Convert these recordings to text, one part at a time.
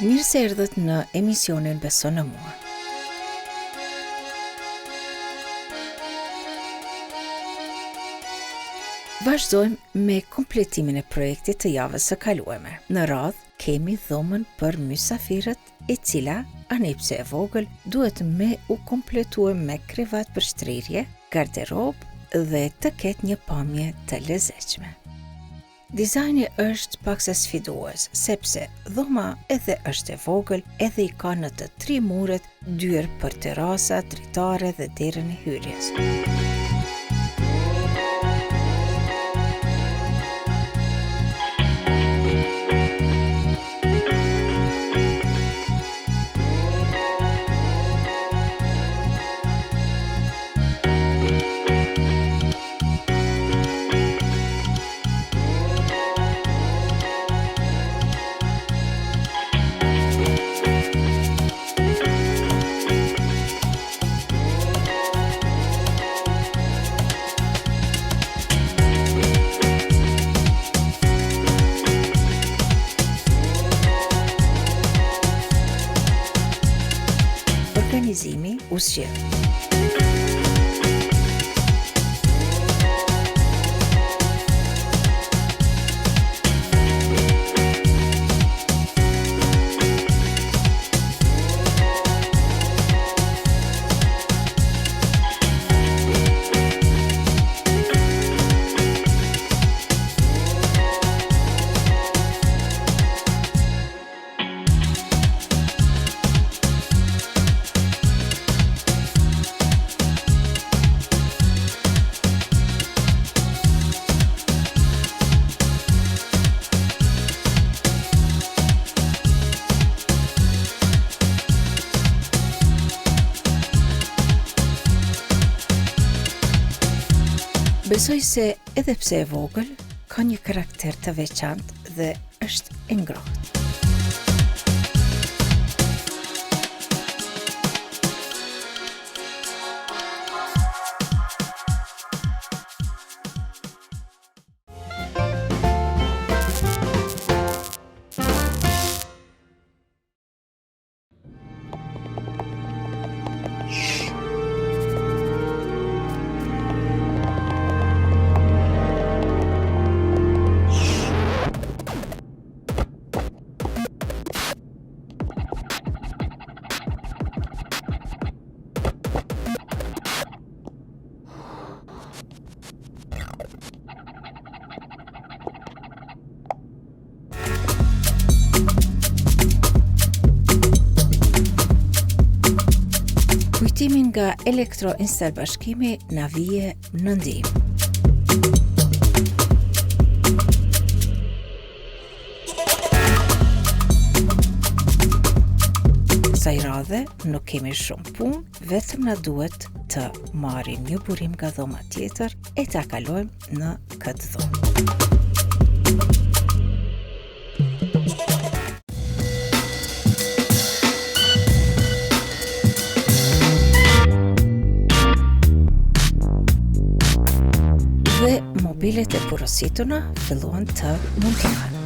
Mirë se erdhët në emisionin Beso në mua. Vazhdojmë me kompletimin e projektit të javës së kaluame. Në radhë kemi dhomën për mysafirët, e cila, anipse e vogël, duhet me u kompletue me krevat për shtrirje, garderobë dhe të ketë një pamje të lezetshme. Dizajni është paksa sfidues, sepse dhoma edhe është e vogël, edhe i ka në të 3 muret, dyrë për terasa, dritare dhe derën e hyrjes. Organizimi ushqim. Besoj se edhe pse e vogël, ka një karakter të veçantë dhe është e ngrohtë. Kujtimin nga Elektro Instal Bashkimi na vije në ndihmë. Kësaj radhe nuk kemi shumë punë, vetëm na duhet të marrim një burim nga dhoma tjetër e ta kalojmë në këtë dhomë. Dhe mobilet e porosituna filluan të mundohen.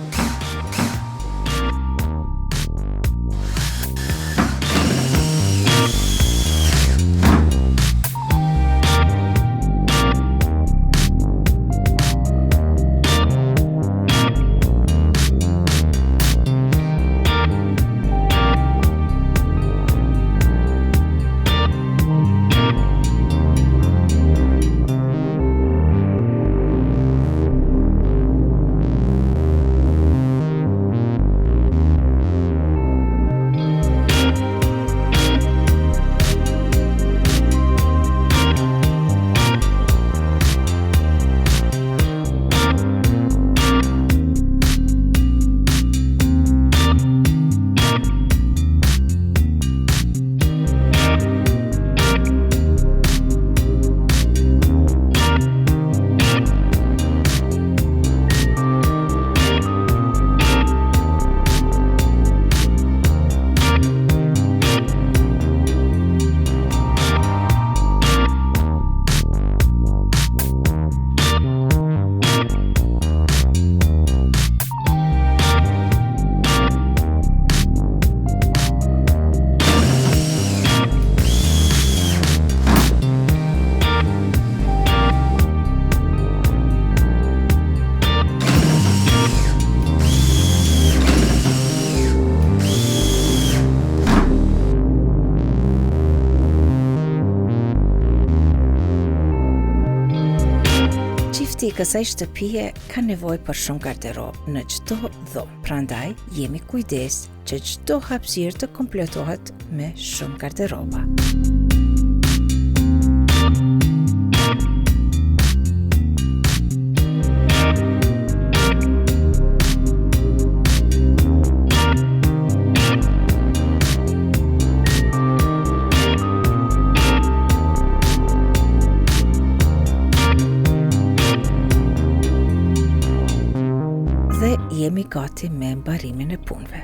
Qifti I kësaj shtëpie ka nevojë për shumë garderobë në çdo dhomë. Prandaj jemi kujdes që çdo hapësirë të kompletohet me shumë garderoba. Jemi gati me mbarimin e punëve.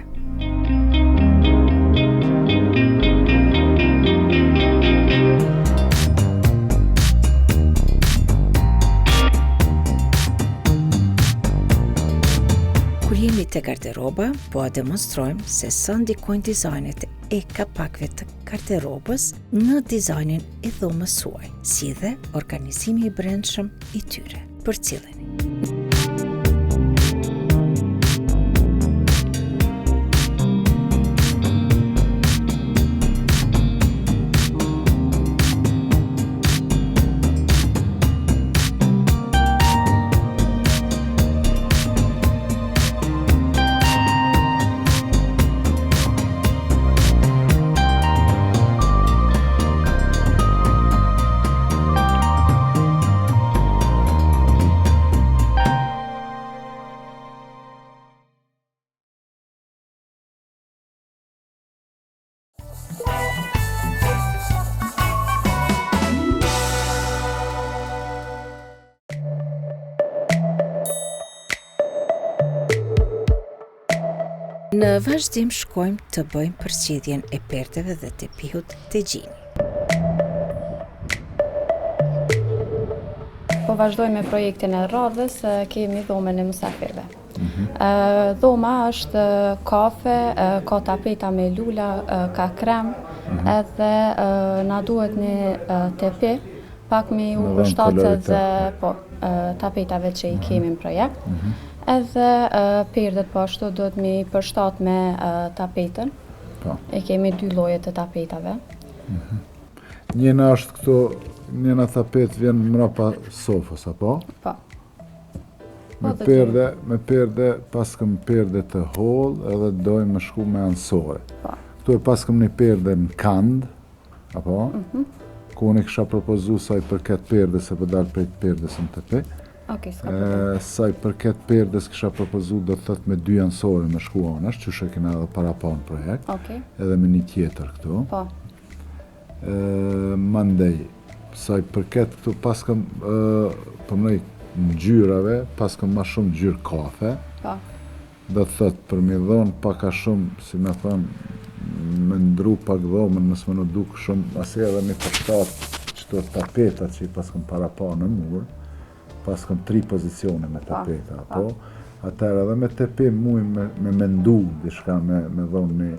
Kur jemi te garderoba, po a demonstrojmë se sa ndikojnë dizajnet e kapakve të garderobës në dizajnin e dhomës suaj, si dhe organizimi I brendshëm I tyre. Përcilleni. Në vazhdim shkojmë të bëjmë përzgjedhjen e perdeve dhe tepihut të gjini. Po vazhdojmë me projektin e radhës, kemi dhomën e mysafirëve. Dhoma është kafe, ka tapeta me lula, ka krem, edhe na duhet një tepi, pak me u përshtatet tapetave që I kemi në projekt. Edhe perdet po ashtu duhet me I përshtat me tapetën. E kemi 2 lloje të tapetave. Njëna është këto, njëna tapet vjen mrapa sofës, apo? Po. Me perde, paskëm perde të hollë edhe dojmë me shku me ansore. Po. Këtu e paskëm një perde në kand, apo? Ku unë I kisha propozu sa I përket perdes se përdal prej perdes në tepe. Sa I përket perdes kisha propozu do të thot me 2 ansore me shku anash, që shë kena edhe para pa në projekt, edhe me një tjetër këtu. Po. Mandej, sa I përket këtu paskëm përmëj ngjyrave, paskëm ma shumë ngjyrë kafe. Po. Do të thot për mi dhonë paka shumë, si me thonë, me ndru pak dhomën, mësë më në duk shumë, asë edhe me përshtat qëto tapetat që I paskëm para pa në murë, paskëm 3 pozicione me tapeta, apo? Atëherë edhe me tepi muj me mendu, dishka me dhonë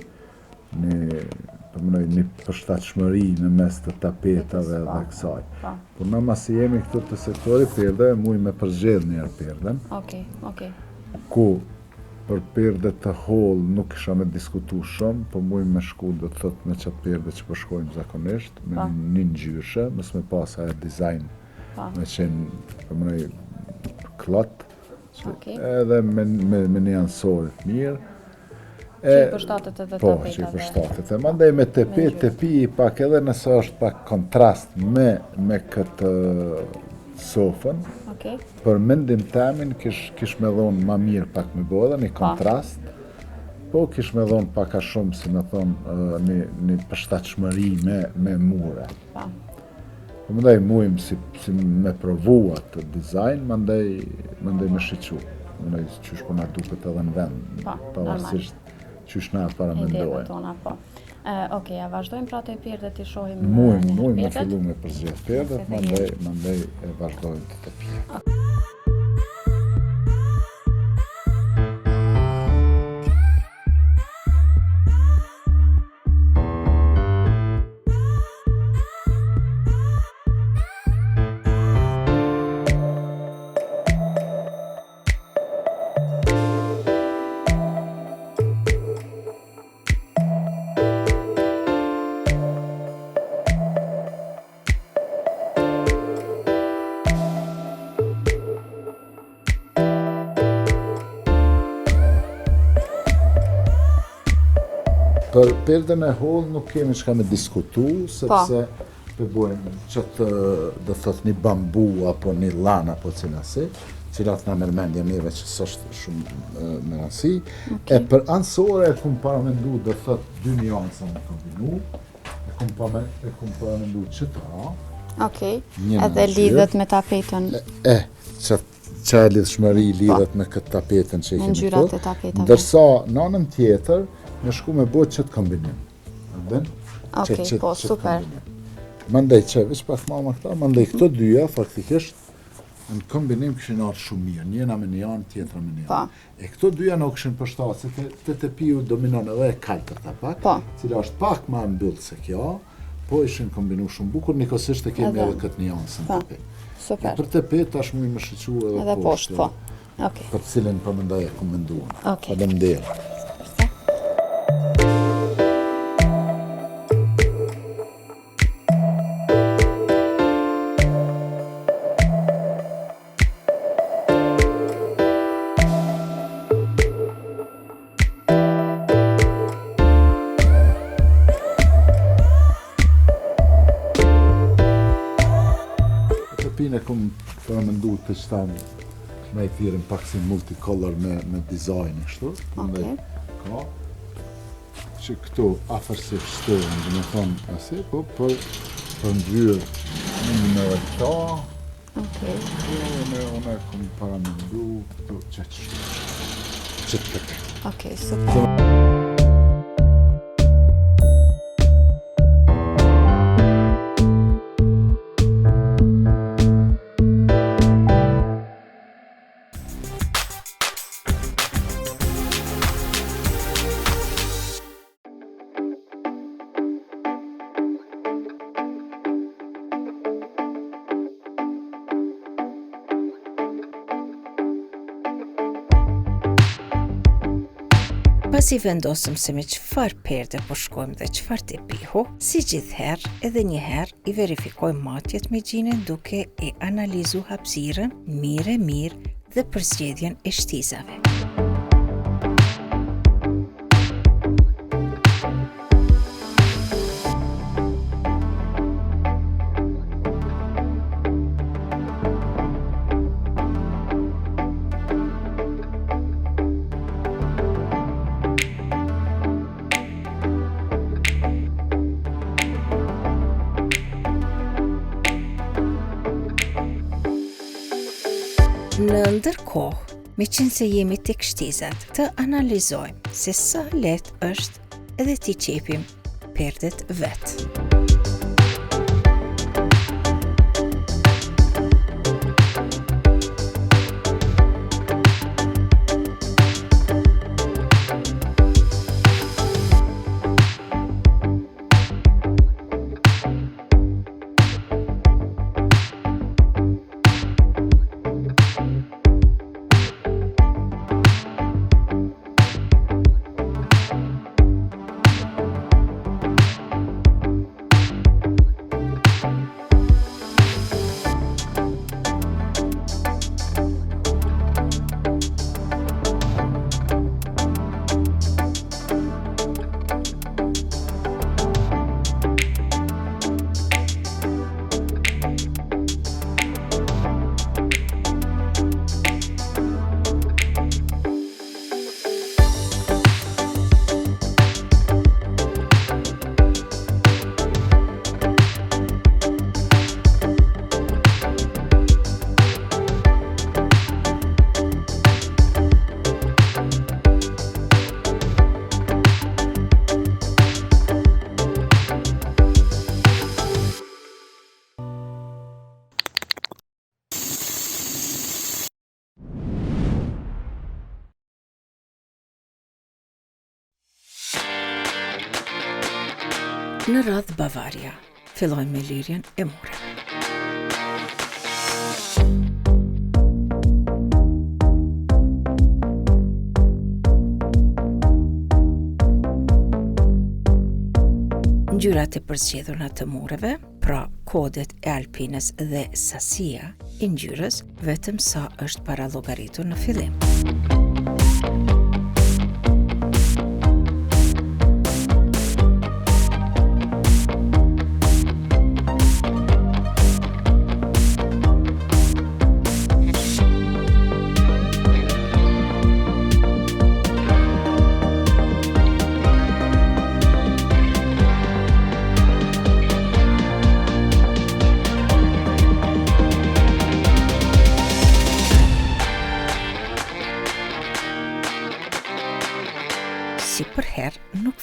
një përshtatshmëri në mes të tapetave dhe kësaj. Por na masi jemi këtu të sektori perdeve, muj me përzgjedh njerë perden. Ku për perde të hollë nuk isha me diskutu shumë, po muj me shku do të thot me qatë perde që përshkojmë zakonisht, me një ngjyrshe, mës me pas aja dizajn me qenë përmënej klot, edhe me një ansorit mirë. Që I përshtatet edhe tapetave. Po, që I përshtatet. Mandej me tepi pak edhe nëse është pak kontrast me këtë sofën, për mendim temin kish me dhonë ma mirë pak me bo edhe një kontrast, po kish me dhonë pak a shumë, si me thonë, një përshtatshmëri me mure. Mandej mujmë si me provu atë dizajn, mandej me shiqu. Mandej qysh po na duket edhe në vend, pavarësisht qysh na para mendojmë. A vazhdojmë pra të perdet I shohim Mujmë me fillu me përzgjedh perdet, mandej e vazhdojmë të tepi. Për perdën e hollë nuk kemi çka me diskutu, sepse përbojmë qëtë dhe thot një bambu apo një lan apo cilasi, cilat nga mërmendja mirëve që s'është shumë mërësi. E për ansore e kumë paramendu dhe thot 2 njansa me kombinu, e kumë paramendu qëta. Edhe lidhet me tapetën. Qa lidhshmëri lidhet me këtë tapetën që i kemi ngjyrat e tapetave. Ndërsa në anën tjetër, me shku me bot qëtë kombinim. Super. Mandej që vish pak ma këta, mandej këto dyja, faktikisht, në kombinim këshin arë shumë mirë, njëna me një anë, tjetra me një anë. E këto dyja në këshin përshtatë, se të tepiu dominon edhe e kaltërta pak, cila është pak ma mbyllë se kjo, po ishin kombinu shumë bukur, nikosisht e kemi edhe këtë një anë së në tepet. Super. Për tepet tash mu i më shqyqu edhe poshtë, për cilin përmendaj e komenduan. Faleminderit. E kom përmendu të qëtan me i thirin pak si multicolor me dizajn i shtu. Ka që këtu afërsisht shtohen, dhe me thonë asi, po për ngjyrë në këta. Une kom përmendu këtu qëtë shtu. Qëtë këtë. Super. Pas i vendosëm se me qëfar perde po shkojmë dhe qëfar të pihu, si gjithherë edhe njëherë i verifikojmë matjet me gjinën duke e analizu hapësirën mirë dhe përzgjedhjen e shtizave. Në ndërkohë, me qenë se jemi tek shtizat, të analizojmë se sa lehtë është edhe t'i qepim perdet vetë. Në radhë Bavaria, fillojmë me lirjen e mureve. Ngjyrat e përzgjedhura të mureve, pra kodet e Alpines dhe sasia e ngjyrës, vetëm sa është para llogaritur në fillim.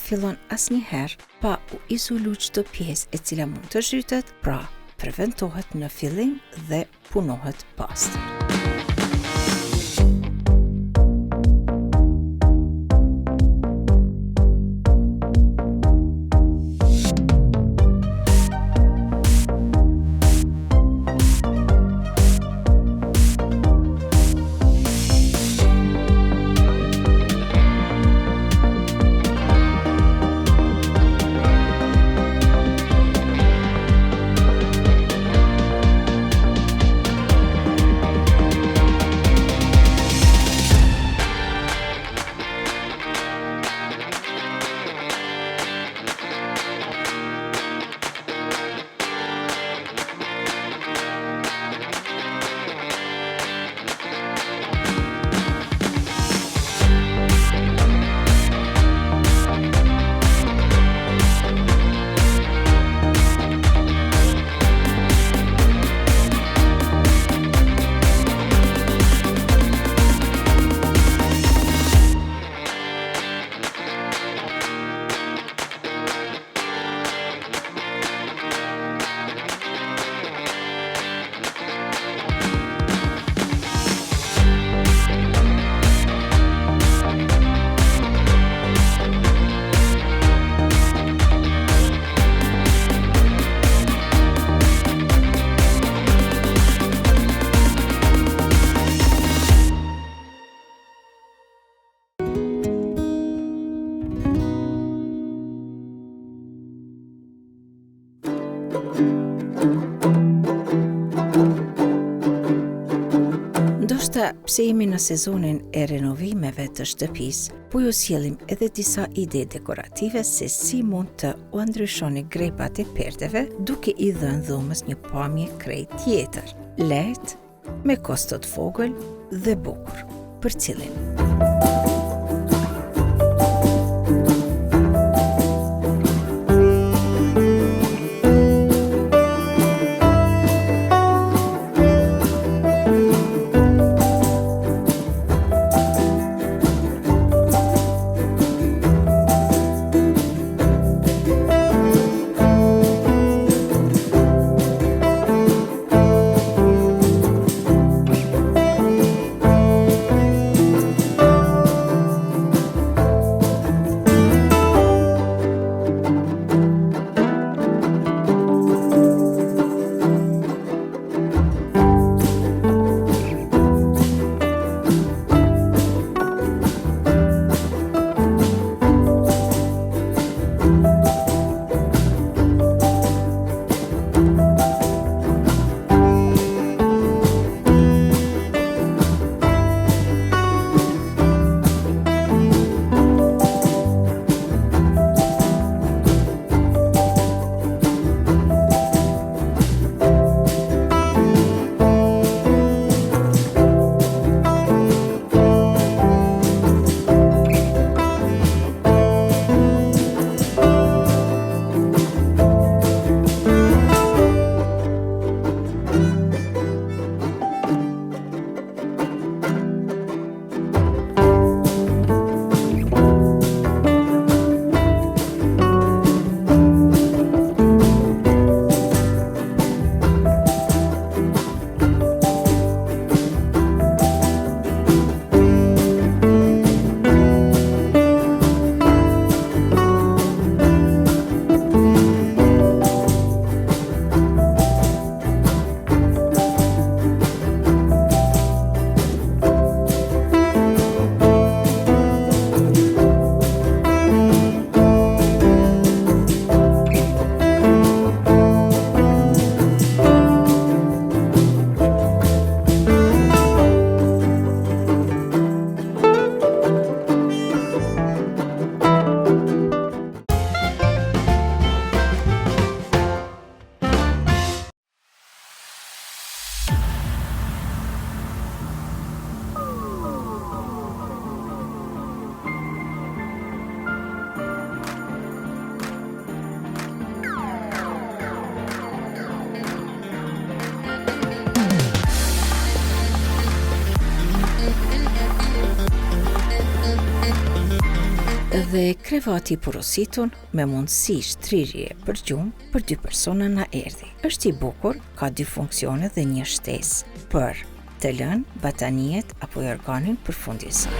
fillon asnjëherë pa u izolu çdo pjesë e cila mund të zhytet, pra preventohet në fillim dhe punohet pastër. Pse jemi në sezonin e renovimeve të shtëpisë, po ju sjellim edhe disa ide dekorative se si mund të u ndryshoni grepat e perdeve duke i dhënë dhomës një pamje krejt tjetër, lehtë, me kosto të vogël dhe bukur, për cilin. Dhe krevati i porositur me mundësi shtrirje për gjumë për 2 persona na erdhi. Është i bukur, ka 2 funksione dhe një shtesë për të lënë bataniet apo organin përfundimsor.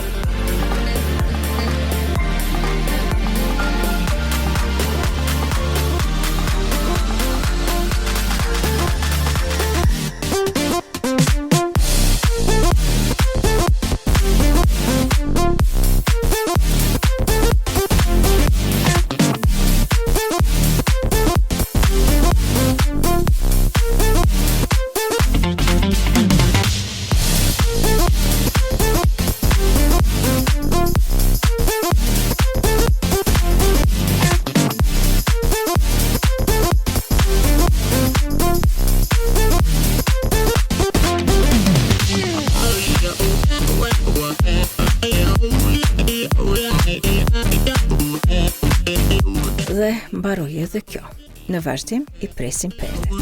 Dhe mbaroi edhe kjo. Në vazhdim i presim perdet.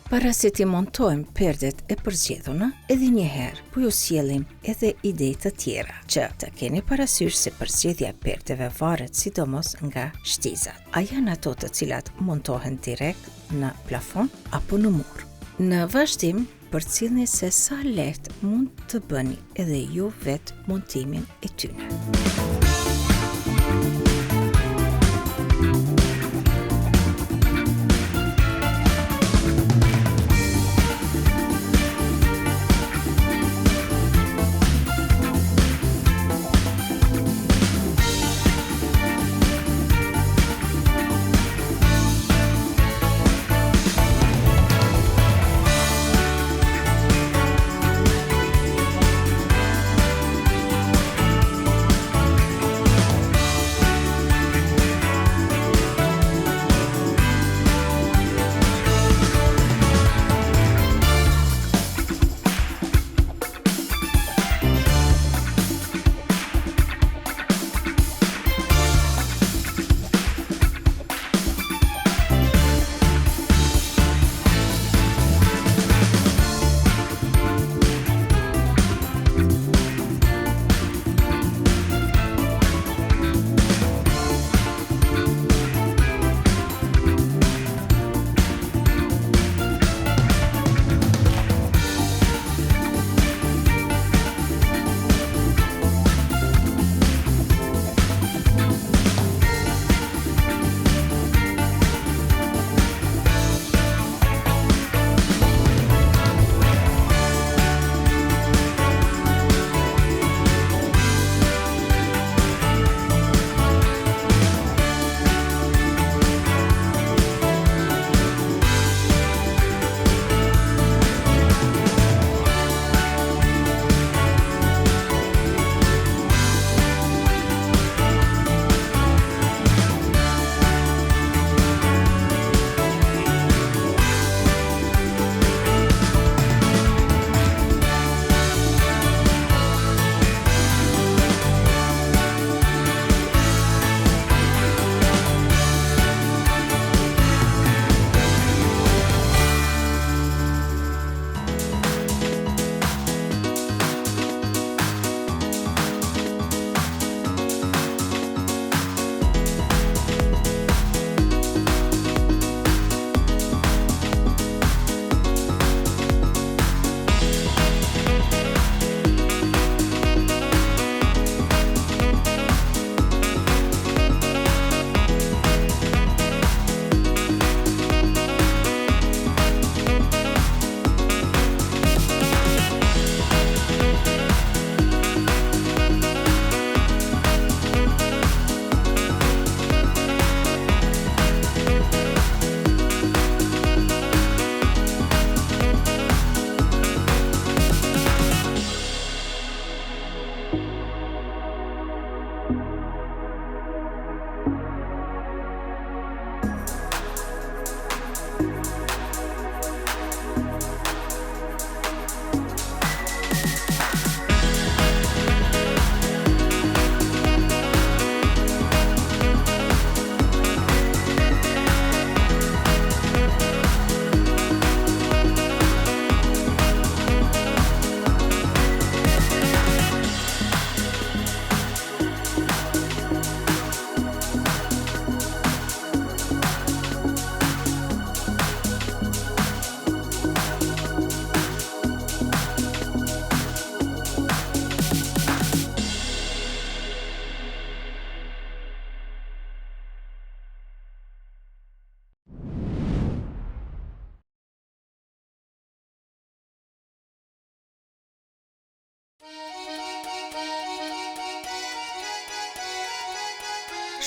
Para se t'i montojmë perdet e përzgjedhuna, edhe njëherë po ju sjellim edhe ide të tjera, që të keni parasysh se përzgjedhja e perdeve varet sidomos nga shtizat. A janë ato të cilat montohen direkt në plafon apo në mur? Në vazhdim, përcjellni se sa lehtë mund të bëni edhe ju vetë montimin e tyre.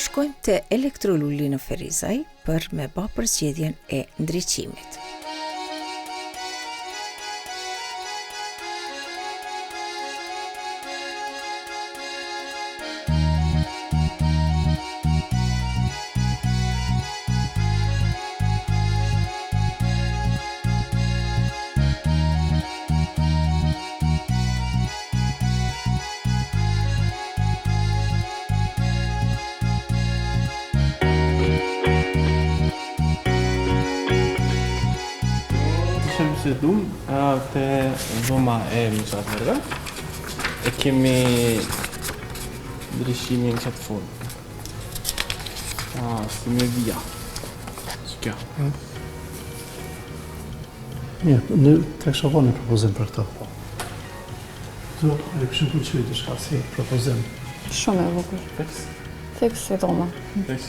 shkojmë te Elektroluli në Ferizaj për me bë përzgjedhjen e ndriçimit. Se dum te dhoma e mysafirëve e kemi ndryshimin që të formë. Stimevia. Që kjo? Ne të kësha po një propozim për këto. Do, e këshim pëlqyri të shka si propozim. Shumë e bukur. Fix? Fix si dhoma. Fix.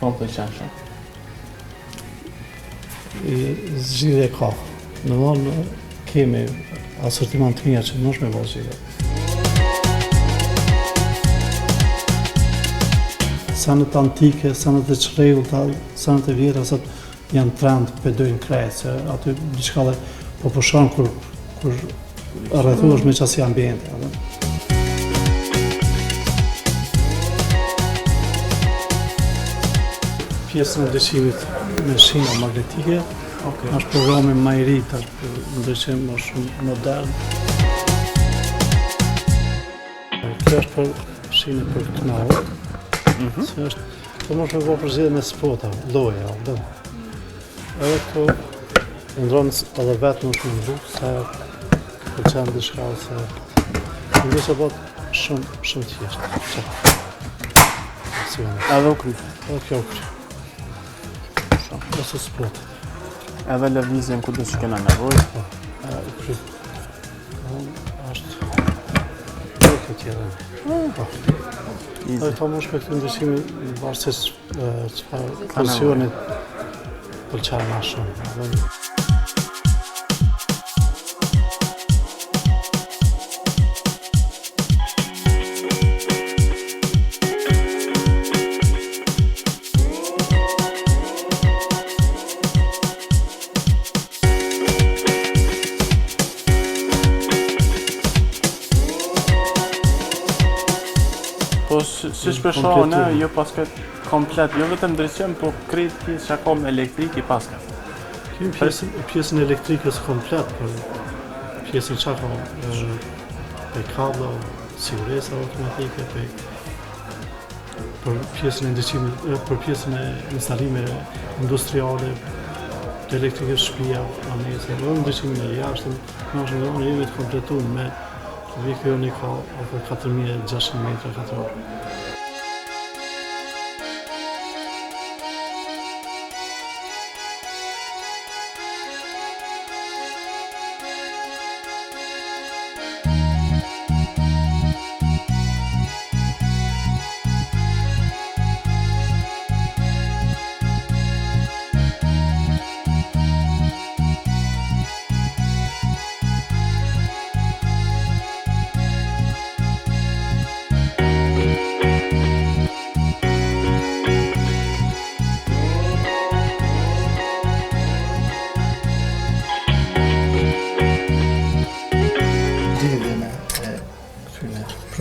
Po të qasha. Zgjidhje ka. Në mënë kemi asortiment të mirë që nësh me bërë zgjidhje. Sanet antike, sanet e çrregullta, sanet e vjetra, sot janë trend pedojnë krejt, se aty diçka dhe po pushon kur rrethohesh me qasë ambiente. Pjesën e ndryshimit me shina magnetike, është programi më i ri tash, ndryshim më shumë modern. Kjo është për shine për knau, se është, po mos me po përzgjedhje me spota, lloje, edhe këto ndronë edhe vetë më shumë rrugë, se pëlqen diçka se ndryshim se bëhet shumë thjeshtë. Edhe u kry. Edhe kjo u kry. Ose spot. Edhe lëvizjen ku do që kena nevojë. U kry. Është kjo tjera. Edhe ta mosh me këtë ndryshimi në bashkë se çfarë pozicionit pëlqen më shumë. Po si shpeshohë jo paskat komplet, jo vetëm ndryshim, po krejt pjesë që ka me elektrik i paskat. Kemi pjesën elektrikës komplet, për pjesën që ka pe kabla, siguresa automatike, për pjesën e ndryshimit, për pjesën e instalime industriale, të elektrikës shtëpia, anese, edhe ndryshimin e jashtëm, në është në jemi të kompletuar me Vikrioni ka ofër 4600 metra katror.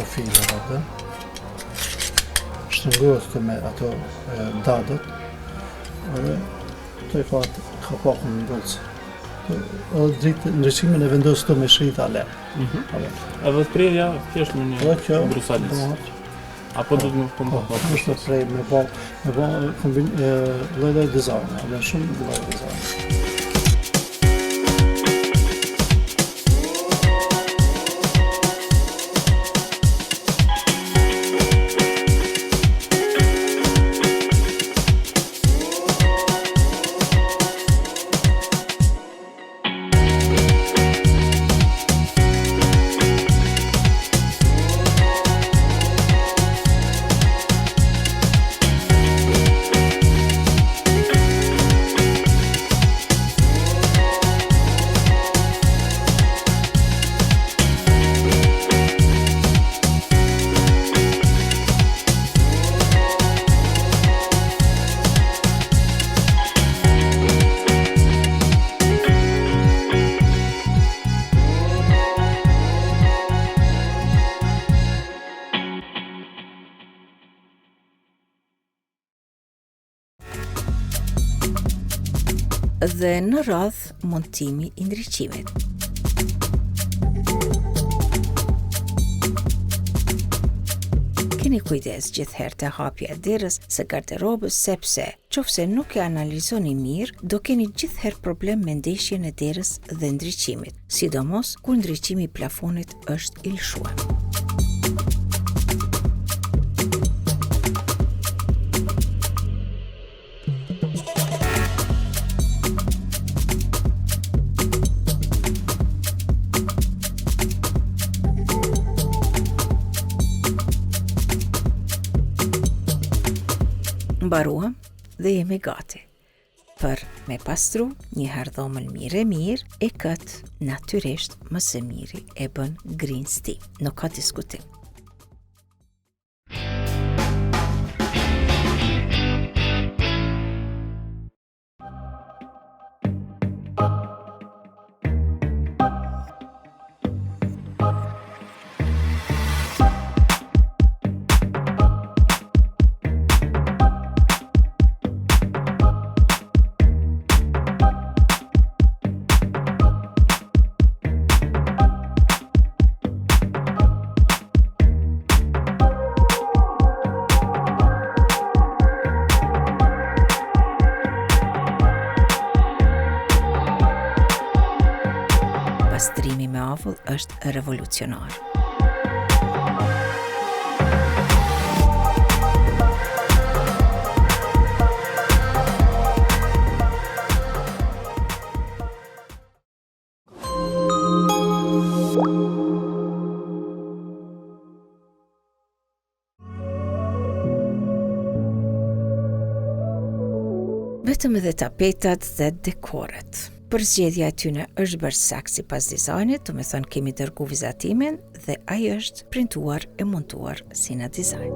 Profileve shtrëngohet me ato dadët, edhe të ka pakun në bolcë. Edhe ndryshimin e vendosë të me shrita le. Edhe të prerja thjesht me një brusalis. Apo do të më pompa? Është të prej me ba lloj dizajn, edhe shumë lloj dizajn. dhe në radhë montimi i ndriçimit. Keni kujdes gjithherë të hapja e derës së garderobës sepse qofse nuk e analizoni mirë, do keni gjithherë problem me ndeshjen e derës dhe ndriçimit, sidomos kur ndriçimi i plafonit është i lëshuar. Mbaruam dhe jemi gati për me pastru një herë dhomën mirë e këtë natyrisht më së miri e bën green steam. Nuk ka diskutim. Pastrimi me avull është revolucionar. Vetëm edhe tapetat dhe dekoret. Përzgjedhja e tyne është bërë saktë sipas dizajnit, do të thënë kemi dërgu vizatimin dhe ai është printuar e montuar si në dizajn.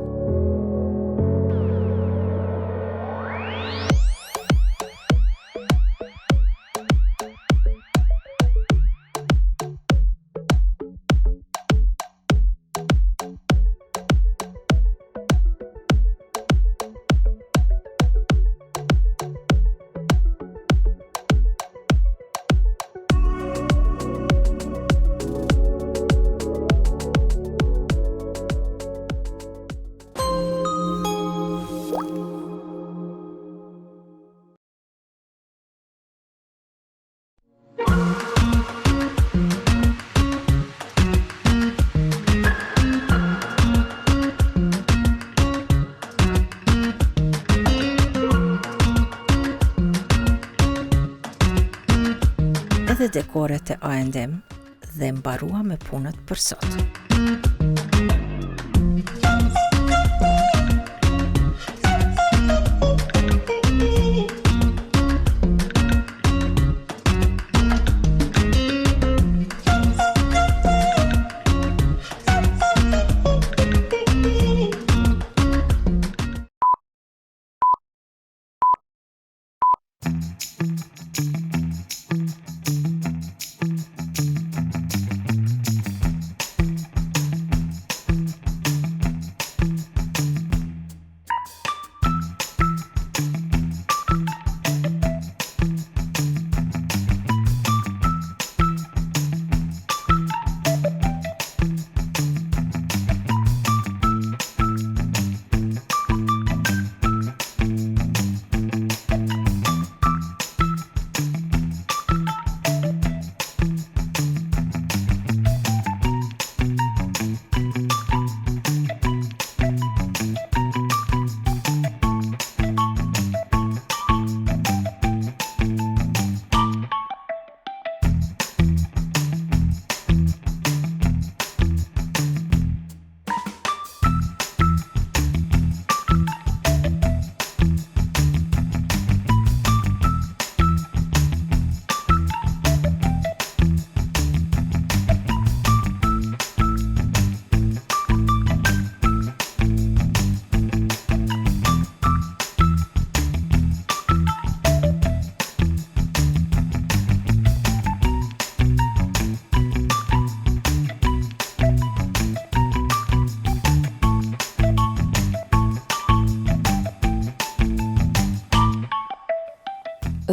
Edhe dekoret e A&M dhe mbarua me punët për sot.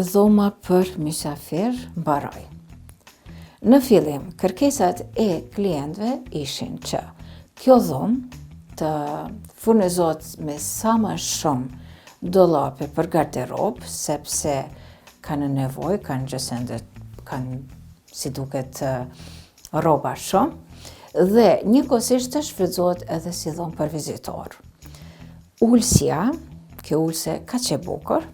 dhoma për mysafir mbaroi. Në fillim, kërkesat e klientëve ishin që kjo dhomë të furnizohet me sa më shumë dollape për garderobë, sepse kanë nevojë, kanë gjësende, kanë si duket rroba shumë, dhe njëkohësisht të shfrytëzohet edhe si dhomë për vizitor. Ulësia, kjo ulëse kaq e bukur,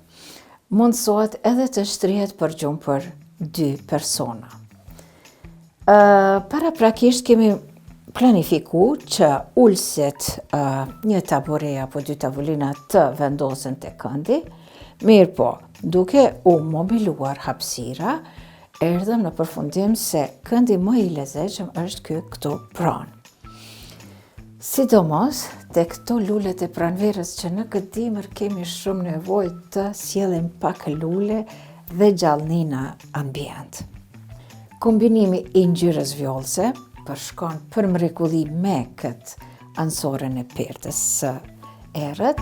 mundësohet edhe të shtrihet për gjumë për 2 persona. Paraprakisht kemi planifiku që ulësit një tabure apo 2 tavolina të vendosen të këndi, mirë po, duke u mobiluar hapësira, erdhëm në përfundim se këndi më i lezetshëm është këtu pranë. Sidomos, te këto lulet e pranverës që në këtë dimër kemi shumë nevojë të sjellim pak lule dhe gjallënina ambient. Kombinimi i ngjyrës vjollce përshkon për mrekulli me këtë ansoren e pertës së errët.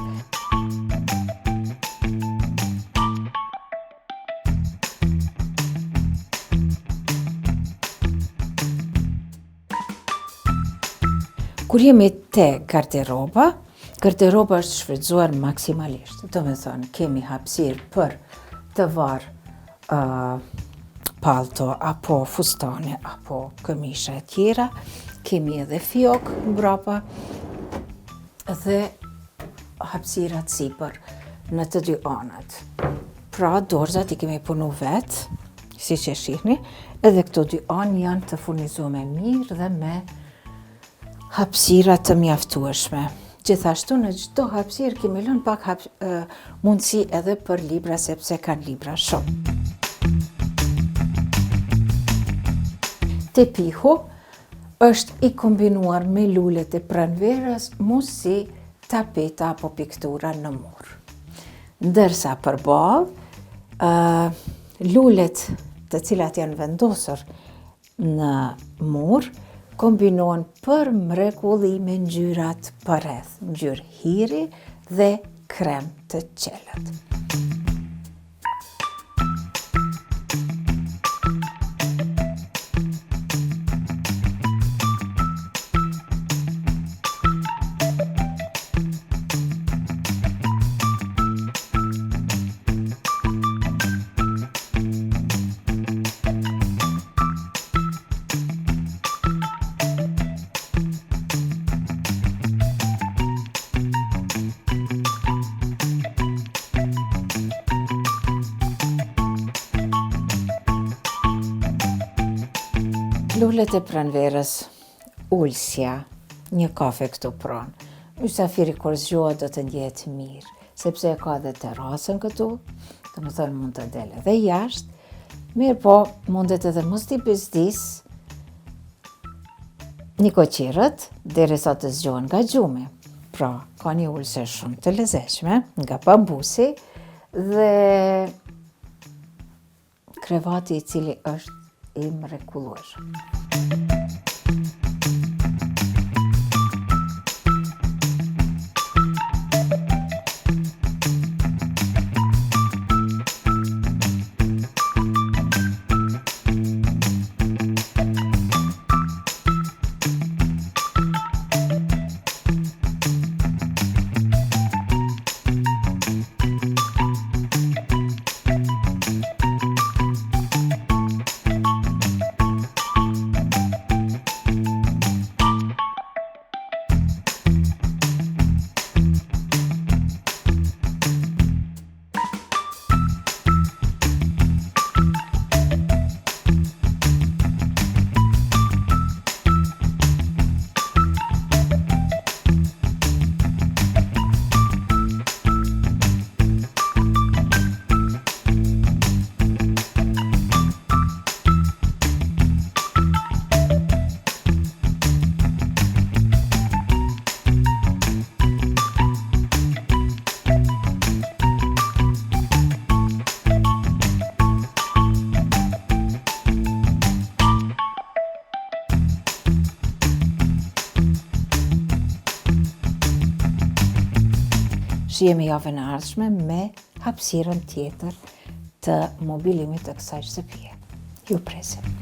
Kur jemi te garderoba është shfrytzuar maksimalisht. Do me thënë, kemi hapësirë për të varë palto, apo fustane, apo këmisha e tjera, kemi edhe fiok mbrapa dhe hapësirat sipër në të 2 anët. Pra, dorëzat i kemi punu vetë, si që shihni, edhe këto 2 anë janë të furnizuar mirë dhe me hapësira të mjaftueshme. Gjithashtu në çdo hapësirë kemi lënë pak mundësi edhe për libra, sepse kanë libra shumë. Tepihu është i kombinuar me lulet e pranverës, mos si tapeta apo piktura në mur. Ndërsa përballë, lulet të cilat janë vendosur në mur kombinohen për mrekulli me ngjyrat përreth, ngjyrë hiri dhe krem të qelët. Lulet e pranverës, ulësja, një kafe këtu pranë. Mysafiri kur zgjohet do të ndjehet mirë, sepse e ka edhe terasën këtu, do të thënë mund të del edhe jashtë, mirë po mundet edhe mos t'i bezdis një koqirët derisa të zgjohen nga gjumi. Pra, ka një ulëse shumë të lezetshme nga bambusi dhe krevati i cili është i mrekullueshëm. Shihemi javën e ardhshme me hapësirën tjetër të mobilimit të kësaj shtëpie. Ju presim.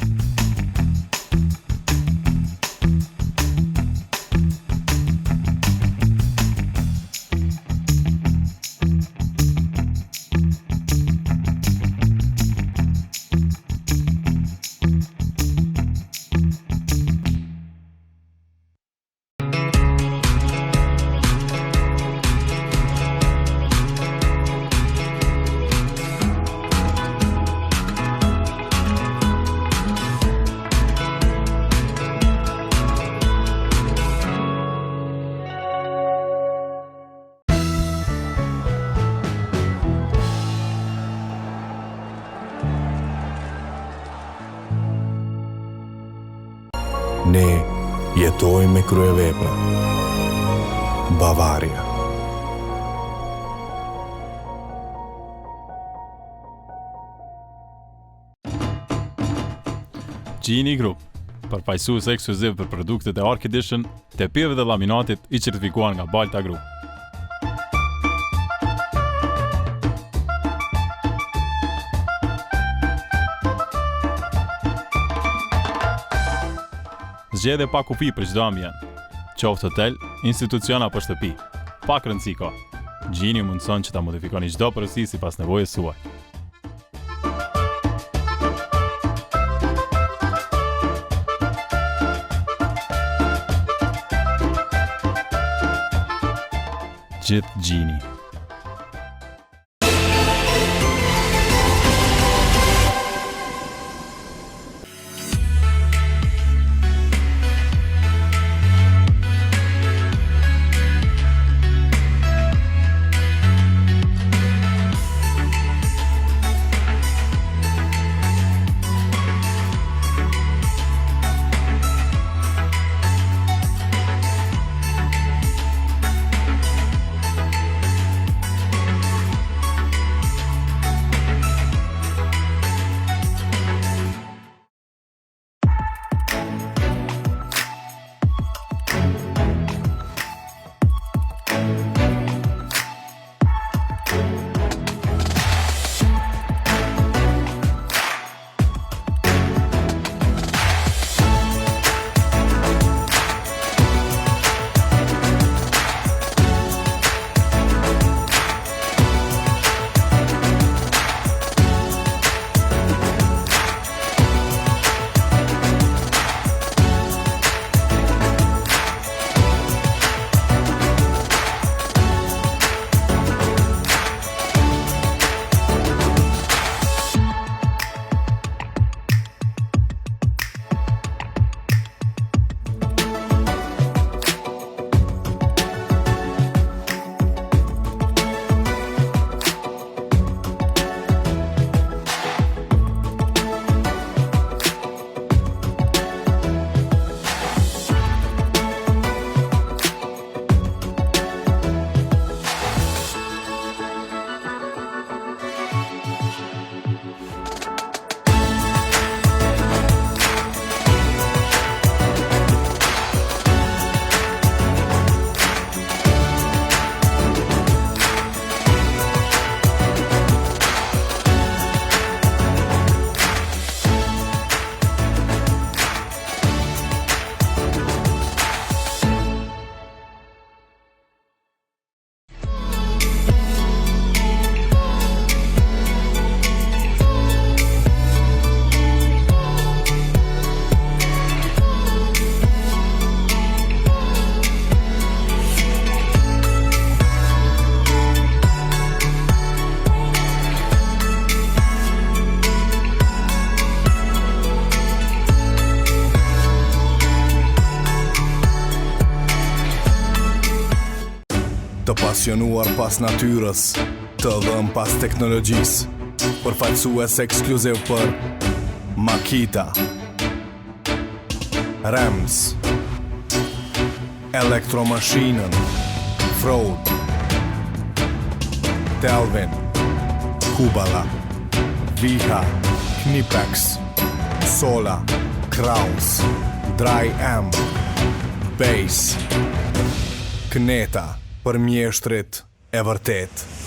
Ne jetojmë me kryevepra. Bavaria. Gini Group, përfaqësues ekskluziv për produktet e Arc Edition, tepijeve dhe laminatit i certifikuar nga Balta Group. Zgjedhje pa kufi për çdo ambient, qoftë hotel, institucion apo shtëpi. Pak rëndësi ka. Gjini mundson që ta modifikoni çdo porosi sipas nevojës suaj. Gjithë Gjini. Të pasionuar pas natyrës, të dhëm pas teknologjisë, përfaqësues ekskluziv për Makita, Rems, Elektromashinën, Frode, Telvin, Kubala, Viha, Knipex, Sola, Kraus, Dry M, Base, Kneta, për mjeshtrit e vërtet.